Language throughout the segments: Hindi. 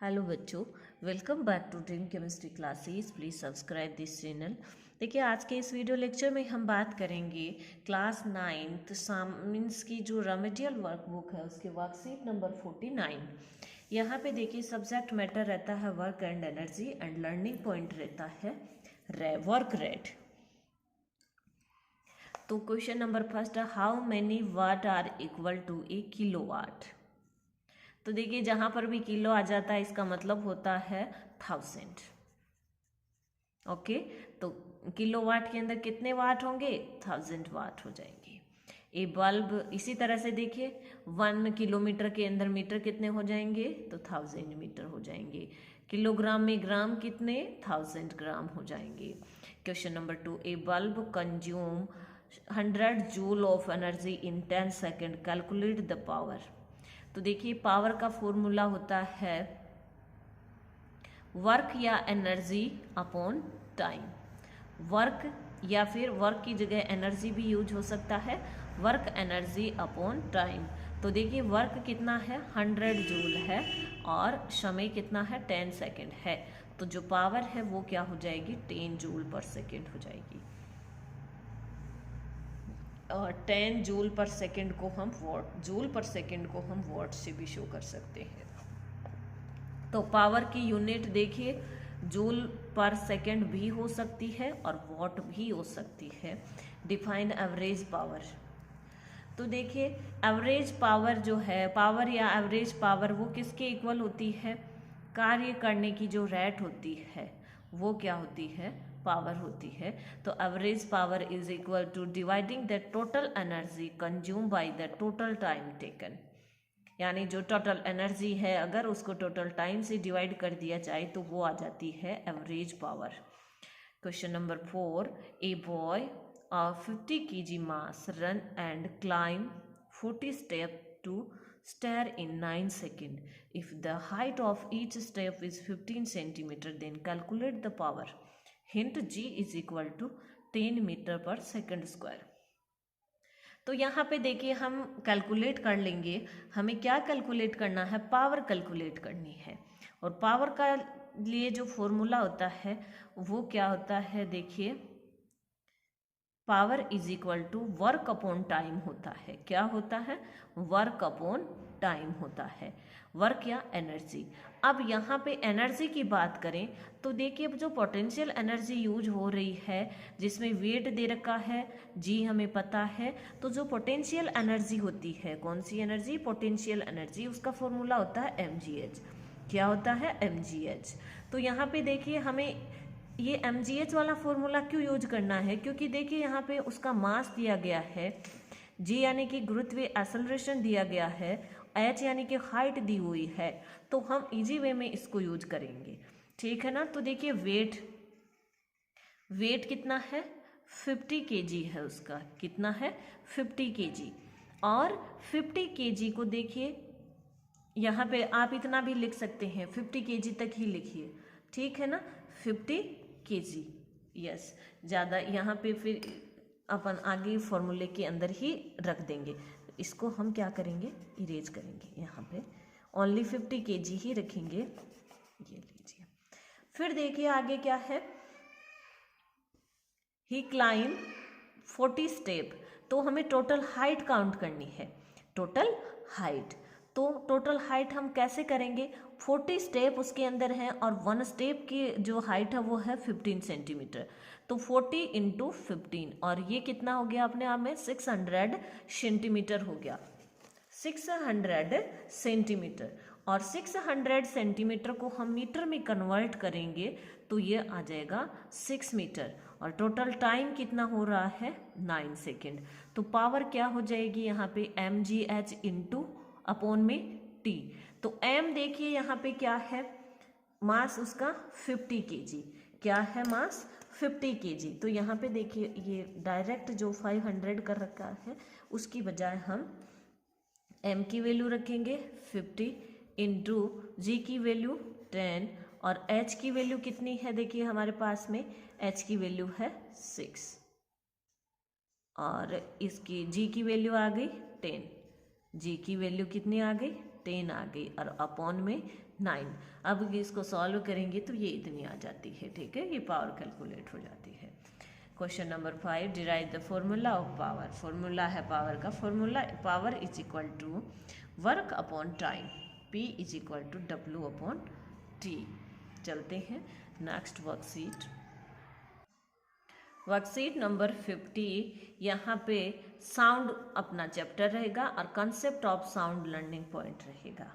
हेलो बच्चों, welcome back to dream chemistry classes. Please subscribe this channel. देखिए, आज के इस वीडियो लेक्चर में हम बात करेंगे क्लास 9th साइंस की जो रेमेडियल वर्कबुक है उसके वर्कशीट नंबर 49। यहाँ पे देखिए, सब्जेक्ट मैटर रहता है work and energy and learning point रहता है वर्क रेट। तो क्वेश्चन नंबर फर्स्ट है, how many watt are equal to a kilowatt. तो देखिए, जहां पर भी किलो आ जाता है इसका मतलब होता है 1000। ओके, तो किलोवाट के अंदर कितने वाट होंगे? 1000 वाट हो जाएंगे। ए बल्ब इसी तरह से देखिए, 1 किलोमीटर के अंदर मीटर कितने हो जाएंगे? तो 1000 मीटर हो जाएंगे। किलोग्राम में ग्राम कितने? 1000 ग्राम हो जाएंगे। Question number 2, A bulb consume 100 joule of energy in 10 second, calculate the power. तो देखिए, पावर का फॉर्मूला होता है वर्क या एनर्जी अपॉन टाइम। वर्क या फिर वर्क की जगह एनर्जी भी यूज हो सकता है, वर्क एनर्जी अपॉन टाइम। तो देखिए, वर्क कितना है? 100 जूल है और समय कितना है? 10 सेकेंड है। तो जो पावर है वो क्या हो जाएगी? 10 जूल पर सेकेंड हो जाएगी। और 10 जूल पर सेकेंड को हम वॉट से भी शो कर सकते हैं। तो पावर की यूनिट देखिए, जूल पर सेकेंड भी हो सकती है और वॉट भी हो सकती है। Define average power. तो देखिए, एवरेज पावर जो है, पावर या एवरेज पावर वो किसके इक्वल होती है? कार्य करने की जो रेट होती है वो क्या होती है? पावर होती है। तो average power is equal to dividing the total energy consume by the total time taken. यानी जो टोटल एनर्जी है अगर उसको टोटल टाइम से डिवाइड कर दिया जाए तो वो आ जाती है average power. Question number 4, a boy of 50 kg mass run and climb 40 steps to stair in 9 seconds. If the height of each step is 15 centimeter, then calculate the power. Hint, G is equal to 10 meter per second square. तो यहाँ पे देखिए, हम कैलकुलेट कर लेंगे। हमें क्या कैलकुलेट करना है? पावर कैलकुलेट करनी है। और पावर का लिए जो फॉर्मूला होता है वो क्या होता है? देखिए, power is equal to work upon time होता है। क्या होता है? वर्क अपॉन टाइम होता है, वर्क या एनर्जी। अब यहाँ पे एनर्जी की बात करें तो देखिए, जो पोटेंशियल एनर्जी यूज हो रही है जिसमें वेट दे रखा है, जी हमें पता है। तो जो पोटेंशियल एनर्जी होती है, कौन सी एनर्जी? Potential energy. उसका फॉर्मूला होता है mgh। क्या होता है? mgh। तो यहाँ पे देखिए, हमें ये mgh वाला फॉर्मूला क्यों यूज करना है? क्योंकि देखिए, यहाँ पे उसका मास दिया गया है, g यानी कि गुरुत्वीय एक्सेलरेशन दिया गया है, h यानी कि हाइट दी हुई है। तो हम इजी वे में इसको यूज करेंगे, ठीक है ना। तो देखिए, वेट कितना है? 50 kg है उसका। कितना है? 50 kg। और 50 kg को देखिए, यहाँ पे आप इतना भी लिख सकते हैं, 50 kg तक ही लिखिए, ठीक है ना। 50 kg, यस। ज़्यादा यहाँ पे फिर अपन आगे फॉर्मूले के अंदर ही रख देंगे। इसको हम क्या करेंगे? इरेज करेंगे। यहाँ पे ओनली 50 kg ही रखेंगे। ये लीजिए। फिर देखिए आगे क्या है? ही क्लाइम 40 स्टेप। तो हमें टोटल हाइट काउंट करनी है, टोटल हाइट। तो टोटल हाइट हम कैसे करेंगे? 40 स्टेप उसके अंदर है और 1 स्टेप की जो हाइट है वो है 15 सेंटीमीटर। तो 40 इंटू 15, और ये कितना हो गया अपने आप में? 600 सेंटीमीटर हो गया। 600 सेंटीमीटर। और 600 सेंटीमीटर को हम मीटर में कन्वर्ट करेंगे तो ये आ जाएगा 6 मीटर। और टोटल टाइम कितना हो रहा है? 9 सेकेंड। तो पावर क्या हो जाएगी यहाँ पे? mgh इंटू अपॉन में t। तो m देखिए यहाँ पे क्या है? मास उसका 50 kg। क्या है? मास 50 kg। तो यहाँ पे देखिए, ये डायरेक्ट जो 500 कर रखा है उसकी बजाय हम m की वैल्यू रखेंगे 50 इंटू जी की वैल्यू 10, और h की वैल्यू कितनी है? देखिए हमारे पास में h की वैल्यू है 6, और इसकी g की वैल्यू आ गई 10। g की वैल्यू कितनी आ गई? 10 आ गई और अपॉन में 9। अब इसको सॉल्व करेंगे तो ये इतनी आ जाती है, ठीक है, ये पावर कैलकुलेट हो जाती है। Question number 5, derive the formula of power. Formula है पावर का, formula power is equal to work upon टाइम, P is equal to W upon T। चलते हैं नेक्स्ट वर्कशीट। वर्कशीट नंबर 50, यहाँ पे साउंड अपना चैप्टर रहेगा और concept of sound learning point रहेगा।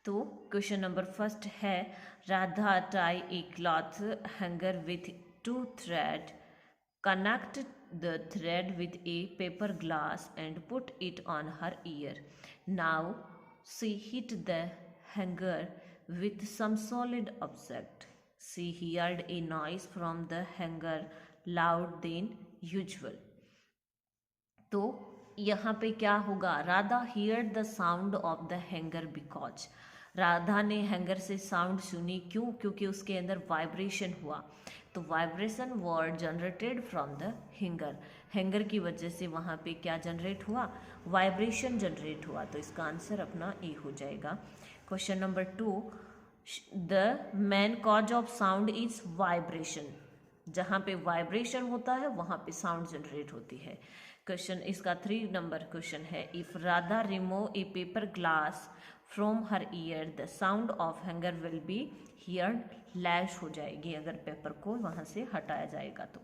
तो क्वेश्चन नंबर फर्स्ट है, Radha tie A cloth hanger with 2 thread, connect the thread with a paper glass and put it on her ear. Now she hit the hanger with some solid object. She heard a noise from the hanger loud than usual. तो यहाँ पे क्या होगा, Radha heard the sound of the hanger because, Radha ने हैंगर से साउंड सुनी, क्यों, क्योंकि उसके अंदर वाइब्रेशन हुआ। तो vibration word generated from the hanger, hanger की वजह से वहाँ पे क्या जनरेट हुआ, वाइब्रेशन जनरेट हुआ। तो इसका आंसर अपना ए हो जाएगा। Question number 2, the main cause of sound is vibration. जहाँ पे वाइब्रेशन होता है वहाँ पे साउंड जनरेट होती है। क्वेश्चन इसका 3 नंबर क्वेश्चन है, if Radha remove a paper glass from her ear the sound of hanger will be heard लैश हो जाएगी अगर पेपर को वहाँ से हटाया जाएगा तो।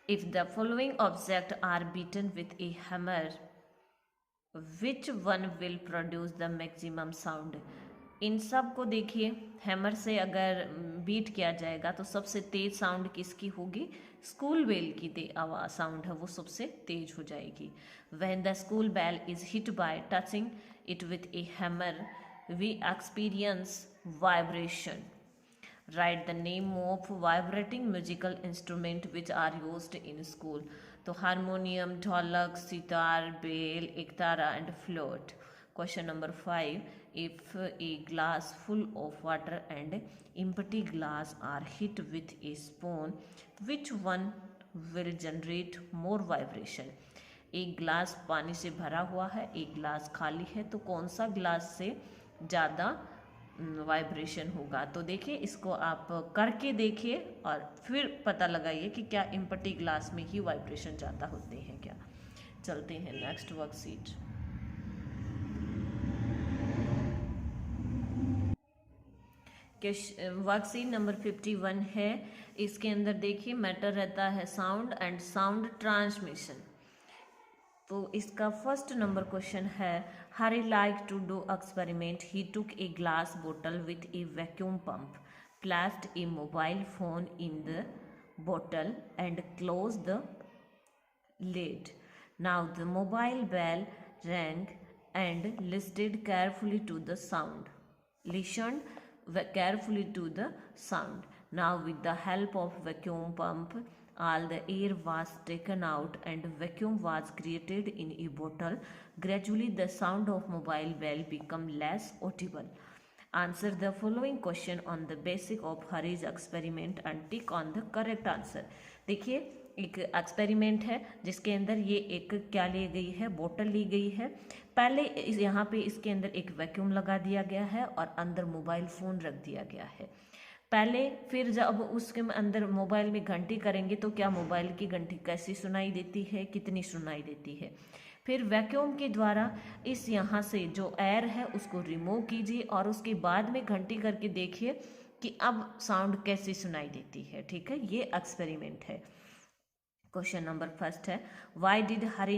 If the following object are beaten with a hammer which one will produce the maximum sound. इन सब को देखिए, हैमर से अगर बीट किया जाएगा तो सबसे तेज साउंड किसकी होगी, स्कूल बेल की आवाज साउंड है वो सबसे तेज हो जाएगी। When the school bell is hit by touching it with a hammer we experience vibration. Write the name of vibrating musical instrument which are used in school. तो harmonium, dholak, sitar, bell, ektara and flute. Question number 5, if a glass full of water and empty glass are hit with a spoon, which one will generate more vibration? एक ग्लास पानी से भरा हुआ है, एक ग्लास खाली है, तो कौन सा ग्लास से ज़्यादा वाइब्रेशन होगा। तो देखिए इसको आप करके देखिए और फिर पता लगाइए कि क्या एम्प्टी ग्लास में ही वाइब्रेशन ज़्यादा होते हैं क्या। चलते हैं नेक्स्ट वर्कशीट। वर्कशीट नंबर 51 है, इसके अंदर देखिए मैटर रहता है साउंड एंड साउंड ट्रांसमिशन। तो इसका फर्स्ट नंबर क्वेश्चन है, Hari like to do experiment, he took a glass बोतल with a vacuum pump, placed a mobile phone in the बोतल and close the lid. Now the mobile bell rang and listened carefully to the sound. Now with the help of vacuum pump, all the air was taken out and vacuum was created in a bottle. Gradually the sound of mobile bell became less audible. Answer the following question on the basis of Hari's experiment and tick on the correct answer. देखिए एक एक्सपेरिमेंट है जिसके अंदर ये एक क्या ली गई है, बोतल ली गई है। पहले यहाँ पे इसके अंदर एक वैक्यूम लगा दिया गया है और अंदर मोबाइल फ़ोन रख दिया गया है। पहले फिर जब उसके अंदर मोबाइल में घंटी करेंगे तो क्या मोबाइल की घंटी कैसी सुनाई देती है, कितनी सुनाई देती है। फिर वैक्यूम के द्वारा इस यहाँ से जो एयर है उसको रिमूव कीजिए और उसके बाद में घंटी करके देखिए कि अब साउंड कैसी सुनाई देती है। ठीक है, ये एक्सपेरिमेंट है। क्वेश्चन नंबर फर्स्ट है, why did Harry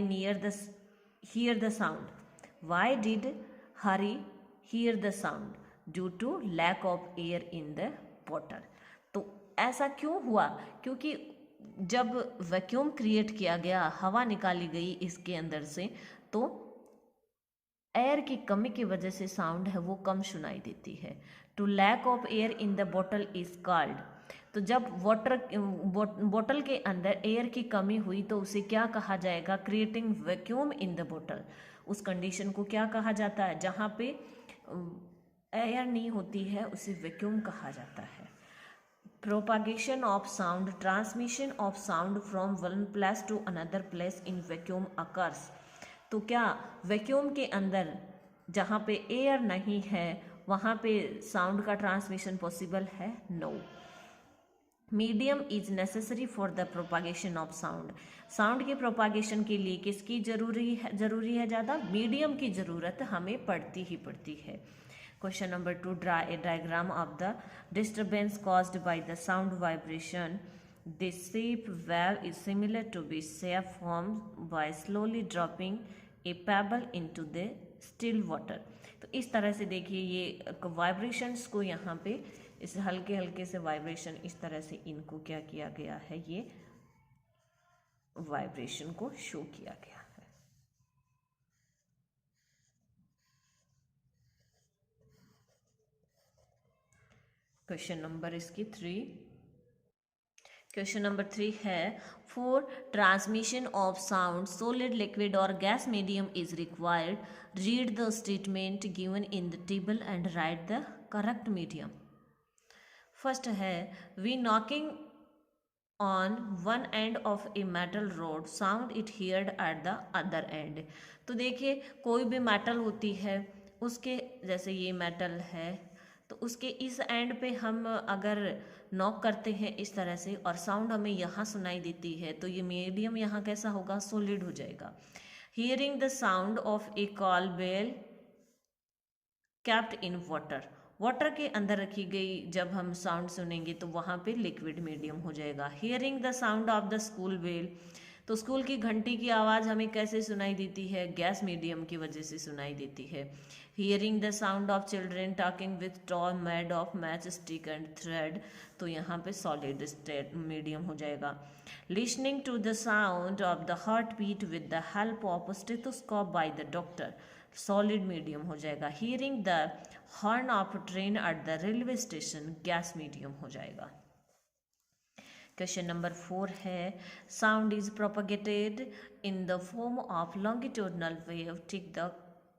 hear the sound? Why did Harry hear the sound? Due to lack of air in the बोतल। तो ऐसा क्यों हुआ? क्योंकि जब वैक्यूम क्रिएट किया गया, हवा निकाली गई इसके अंदर से, तो एयर की कमी की वजह से साउंड है वो कम सुनाई देती है। To lack of air in the बोतल इज कॉल्ड। तो जब बोतल के अंदर एयर की कमी हुई तो उसे क्या कहा जाएगा? क्रिएटिंग वैक्यूम इन द बोतल। उस कंडीशन को क्या कहा जाता है? जहाँ पे एयर नहीं होती है उसे वैक्यूम कहा जाता है। Propagation of sound, transmission of sound from one place to another place in vacuum occurs. तो क्या वैक्यूम के अंदर जहाँ पे एयर नहीं है वहाँ पे साउंड का ट्रांसमिशन पॉसिबल है? No. Medium is necessary for the propagation of sound. Sound के प्रोपागेशन के लिए किसकी जरूरी है ज़्यादा? मीडियम की ज़रूरत हमें पड़ती ही पड़ती है। Question number 2, draw a diagram of the disturbance caused by the sound vibration. This shape wave is similar to be shape form by slowly dropping a pebble into the still water. तो इस तरह से देखिए ये वाइब्रेशंस को यहाँ पे इस हल्के हल्के से वाइब्रेशन इस तरह से इनको क्या किया गया है, ये वाइब्रेशन को शो किया गया है। क्वेश्चन नंबर इसकी 3। क्वेश्चन नंबर 3 है, for transmission of sound solid liquid और gas medium is required, read the statement given in the table and write the correct medium. First है, we knocking on one end of a metal rod sound it heard at the other end. तो देखिए कोई भी मेटल होती है उसके, जैसे ये मेटल है तो उसके इस एंड पे हम अगर नॉक करते हैं इस तरह से और साउंड हमें यहाँ सुनाई देती है तो ये मीडियम यहाँ कैसा होगा? सॉलिड हो जाएगा। Hearing the sound of a call bell kept in water. Water के अंदर रखी गई जब हम साउंड सुनेंगे तो वहाँ पे लिक्विड मीडियम हो जाएगा। Hearing the sound of the school bell, तो स्कूल की घंटी की आवाज़ हमें कैसे सुनाई देती है? गैस मीडियम की वजह से सुनाई देती है। Hearing the sound of children talking with toy made of match stick and thread, तो यहाँ पे सॉलिड स्टेट मीडियम हो जाएगा। Listening to the sound of the heart beat with the help of stethoscope by the doctor, solid medium हो जाएगा। Hearing the horn of train at the railway station, gas medium हो जाएगा। क्वेश्चन नंबर 4 है, sound is propagated in the form of longitudinal wave, take the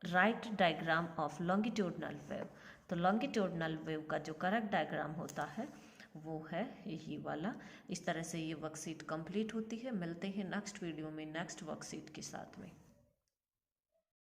right diagram of longitudinal wave. तो लॉन्गिट्यूडनल वेव का जो करेक्ट डायग्राम होता है वो है यही वाला। इस तरह से ये वर्कशीट कंप्लीट होती है। मिलते हैं नेक्स्ट वीडियो में नेक्स्ट वर्कशीट के साथ में।